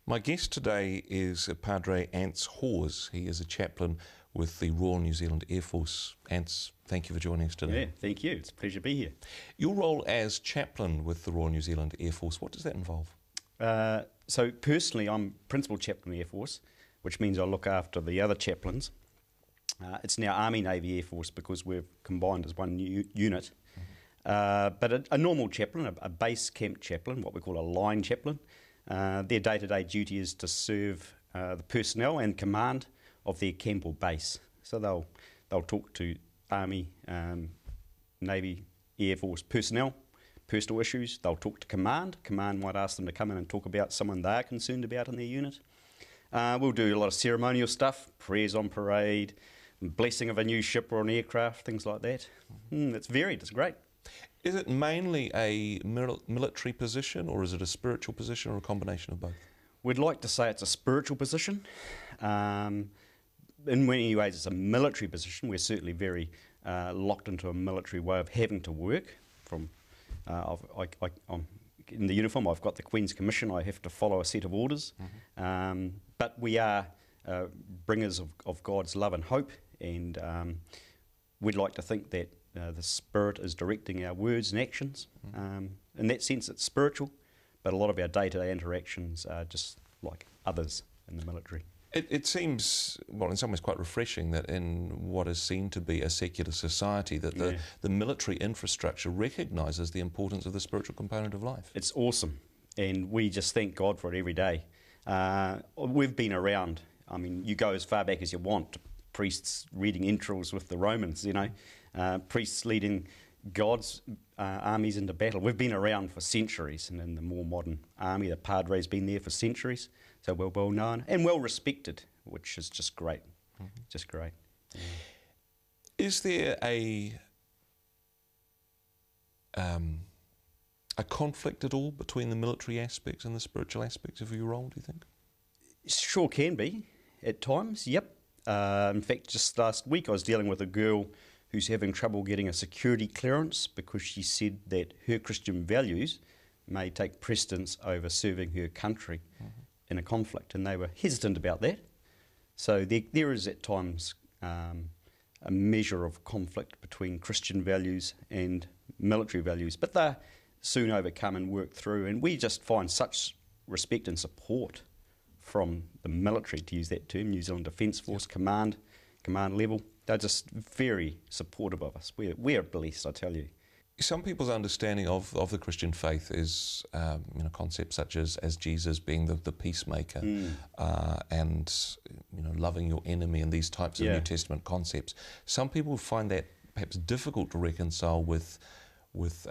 My guest today is Padre Ants Hawes. He is a chaplain with the Royal New Zealand Airforce. Ants, thank you for joining us today. Yeah, thank you. It's a pleasure to be here. Your role as chaplain with the Royal New Zealand Airforce, what does that involve? So personally, I'm Principal Chaplain of the Air Force, which means I look after the other chaplains. It's now Army, Navy, Air Force because we've combined as one unit. But a normal chaplain, a base camp chaplain, what we call a line chaplain, their day-to-day duty is to serve the personnel and command of their camp or base. So they'll talk to Army, Navy, Air Force personnel, personal issues. They'll talk to command. Command might ask them to come in and talk about someone they're concerned about in their unit. We'll do a lot of ceremonial stuff, prayers on parade, blessing of a new ship or an aircraft, things like that. It's varied, it's great. Is it mainly a military position, or is it a spiritual position, or a combination of both? We'd like to say it's a spiritual position. In many ways it's a military position. We're certainly very locked into a military way of having to work. I'm in the uniform, I've got the Queen's Commission, I have to follow a set of orders. But we are bringers of God's love and hope, and we'd like to think that the Spirit is directing our words and actions. In that sense it's spiritual, but a lot of our day-to-day interactions are just like others in the military. It seems, well, in some ways quite refreshing that in what is seen to be a secular society that the military infrastructure recognises the importance of the spiritual component of life. It's awesome, and we just thank God for it every day. We've been around, I mean, you go as far back as you want, priests reading entrails with the Romans, priests leading God's armies into battle. We've been around for centuries, and in the more modern army, the Padre's been there for centuries, so we're well known and well respected, which is just great, just great. Yeah. Is there a conflict at all between the military aspects and the spiritual aspects of your role, do you think? Sure can be, at times, yep. In fact, just last week I was dealing with a girl who's having trouble getting a security clearance because she said that her Christian values may take precedence over serving her country in a conflict, and they were hesitant about that. So there is at times a measure of conflict between Christian values and military values, but they're soon overcome and worked through, and we just find such respect and support from the military, to use that term, New Zealand Defence Force, command level. They're just very supportive of us. We're blessed, I tell you. Some people's understanding of the Christian faith is concepts such as Jesus being the peacemaker and loving your enemy and these types of New Testament concepts. Some people find that perhaps difficult to reconcile with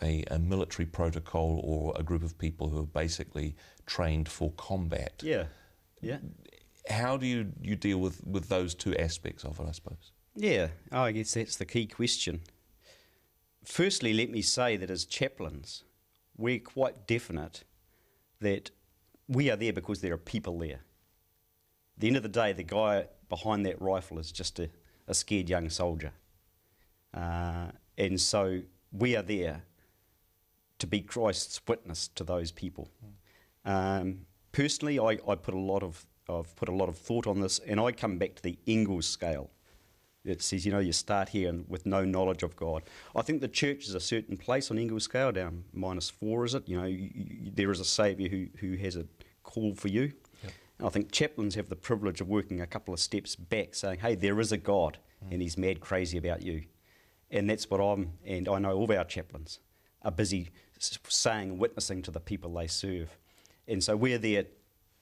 a military protocol or a group of people who are basically trained for combat. Yeah. How do you deal with those two aspects of it, I suppose? Yeah, I guess that's the key question. Firstly, let me say that as chaplains, we're quite definite that we are there because there are people there. At the end of the day, the guy behind that rifle is just a scared young soldier. And so we are there to be Christ's witness to those people. Personally, I've put a lot of thought on this, and I come back to the Ingalls scale. It says, you start here with no knowledge of God. I think the church is a certain place on Ingalls scale, down -4, is it? There is a Saviour who has a call for you. Yep. And I think chaplains have the privilege of working a couple of steps back, saying, hey, there is a God, and he's mad crazy about you. And that's what and I know all of our chaplains are busy saying, witnessing to the people they serve. And so we're there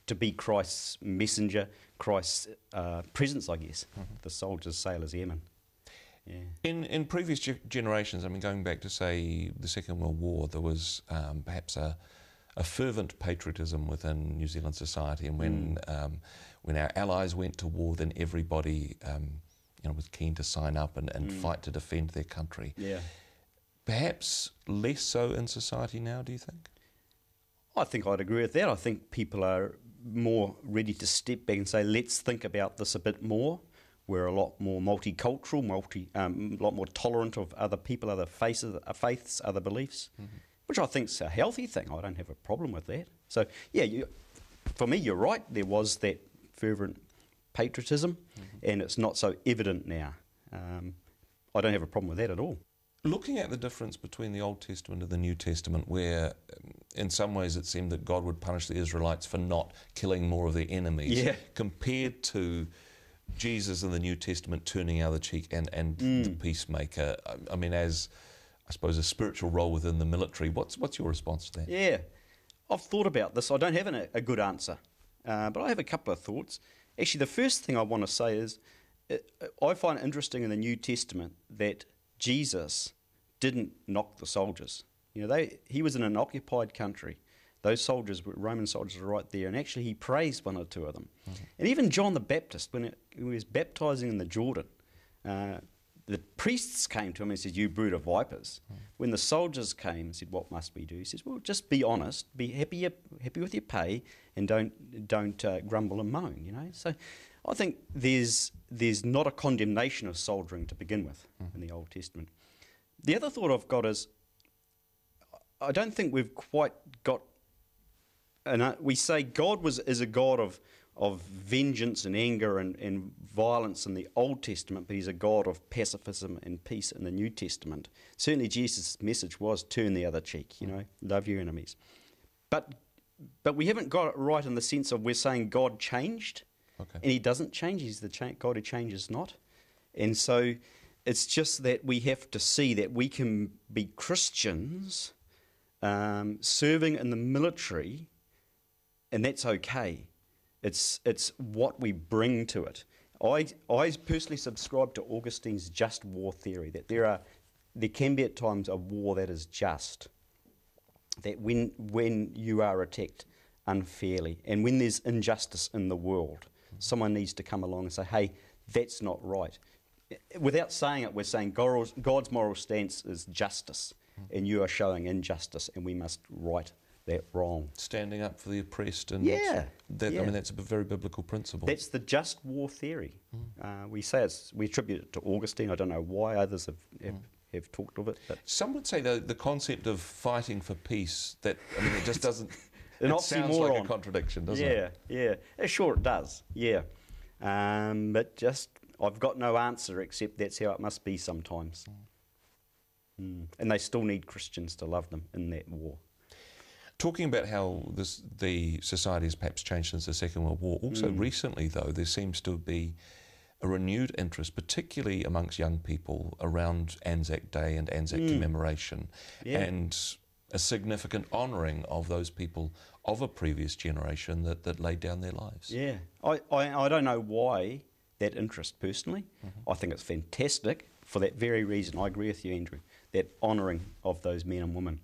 to be Christ's messenger, Christ's presence, I guess, the soldiers, sailors, airmen. Yeah. In previous generations, I mean, going back to, say, the Second World War, there was perhaps a fervent patriotism within New Zealand society, and when our allies went to war, then everybody was keen to sign up and fight to defend their country. Yeah. Perhaps less so in society now, do you think? I think I'd agree with that. I think people are more ready to step back and say, let's think about this a bit more. We're a lot more multicultural, a lot more tolerant of other people, other faiths, other beliefs, which I think is a healthy thing. I don't have a problem with that. So, yeah, for me, you're right, there was that fervent patriotism, and it's not so evident now. I don't have a problem with that at all. Looking at the difference between the Old Testament and the New Testament, where in some ways it seemed that God would punish the Israelites for not killing more of their enemies, compared to Jesus in the New Testament turning other cheek and the peacemaker. I mean, as I suppose a spiritual role within the military, what's your response to that? Yeah, I've thought about this. I don't have a good answer, but I have a couple of thoughts. Actually, the first thing I want to say is I find it interesting in the New Testament that Jesus didn't knock the soldiers. You know, he was in an occupied country. Those soldiers, Roman soldiers, were right there, and actually he praised one or two of them. And even John the Baptist, when he was baptising in the Jordan, the priests came to him and said, "You brood of vipers." When the soldiers came and said, "What must we do?" He says, "Well, just be honest, be happy with your pay, and don't grumble and moan." You know, so I think there's not a condemnation of soldiering to begin with in the Old Testament. The other thought I've got is I don't think we've quite got. And we say God is a God of vengeance and anger and violence in the Old Testament, but he's a God of pacifism and peace in the New Testament. Certainly Jesus' message was turn the other cheek, you know, love your enemies. But we haven't got it right in the sense of we're saying God changed, and he doesn't change. He's the God who changes not. And so it's just that we have to see that we can be Christians serving in the military, and that's okay. It's what we bring to it. I personally subscribe to Augustine's just war theory, that there can be at times a war that is just. That when you are attacked unfairly and when there's injustice in the world, someone needs to come along and say, "Hey, that's not right." Without saying it, we're saying God's moral stance is justice, and you are showing injustice, and we must right that wrong. Standing up for the oppressed, and I mean, that's a very biblical principle. That's the just war theory. We attribute it to Augustine. I don't know why others have talked of it. But some would say the concept of fighting for peace, that, I mean, it just doesn't. It sounds like a contradiction, doesn't it? Yeah. Sure, it does. Yeah, but just I've got no answer except that's how it must be sometimes. And they still need Christians to love them in that war. Talking about how the society has perhaps changed since the Second World War, also recently, though, there seems to be a renewed interest, particularly amongst young people, around Anzac Day and Anzac commemoration, and a significant honouring of those people of a previous generation that laid down their lives. Yeah, I don't know why that interest personally. I think it's fantastic for that very reason. I agree with you, Andrew, that honouring of those men and women.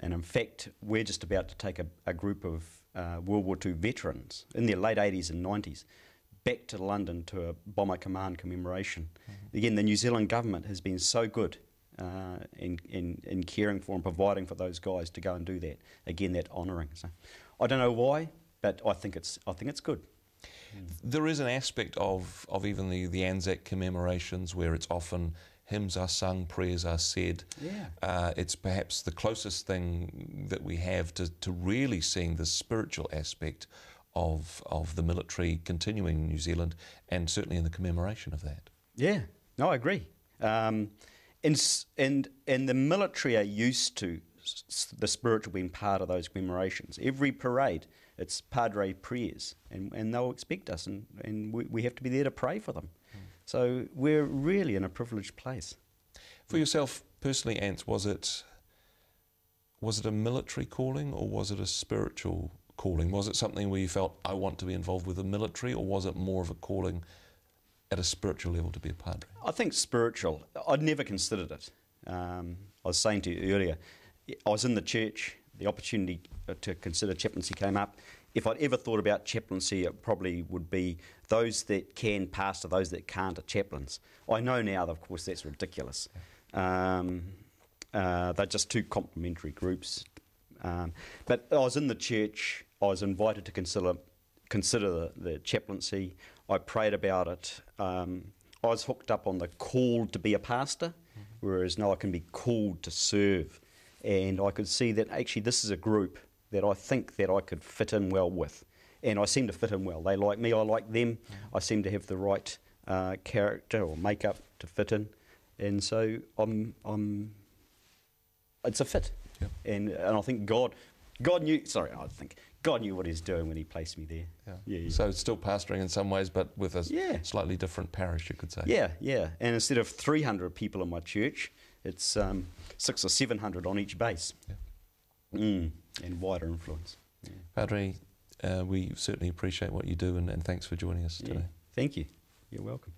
And in fact, we're just about to take a group of World War II veterans in their late 80s and 90s back to London to a Bomber Command commemoration. Again, the New Zealand government has been so good in caring for and providing for those guys to go and do that. Again, that honouring. So I don't know why, but I think it's good. There is an aspect of even the Anzac commemorations where it's often hymns are sung, prayers are said. It's perhaps the closest thing that we have to really seeing the spiritual aspect of the military continuing in New Zealand, and certainly in the commemoration of that. Yeah, no, I agree. And the military are used to the spiritual being part of those commemorations. Every parade, it's Padre prayers, and they'll expect us, and we have to be there to pray for them. So we're really in a privileged place. For yourself personally, Ants, was it a military calling, or was it a spiritual calling? Was it something where you felt, I want to be involved with the military, or was it more of a calling at a spiritual level to be a padre? I think spiritual. I'd never considered it. I was saying to you earlier, I was in the church, the opportunity to consider chaplaincy came up. If I'd ever thought about chaplaincy, it probably would be those that can pastor, those that can't are chaplains. I know now, of course, that's ridiculous. They're just two complementary groups. But I was in the church. I was invited to consider the chaplaincy. I prayed about it. I was hooked up on the call to be a pastor, whereas now I can be called to serve. And I could see that actually this is a group that I think that I could fit in well with. and I seem to fit in well. They like me, I like them. I seem to have the right character or makeup to fit in, and so it's a fit. Yep. And I think God knew. Sorry, I think God knew what He's doing when He placed me there. Yeah. So it's still pastoring in some ways, but with a slightly different parish, you could say. Yeah. And instead of 300 people in my church, it's 600 or 700 on each base. Yeah. And wider influence. Yeah. Padre, we certainly appreciate what you do, and thanks for joining us today. Thank you. You're welcome.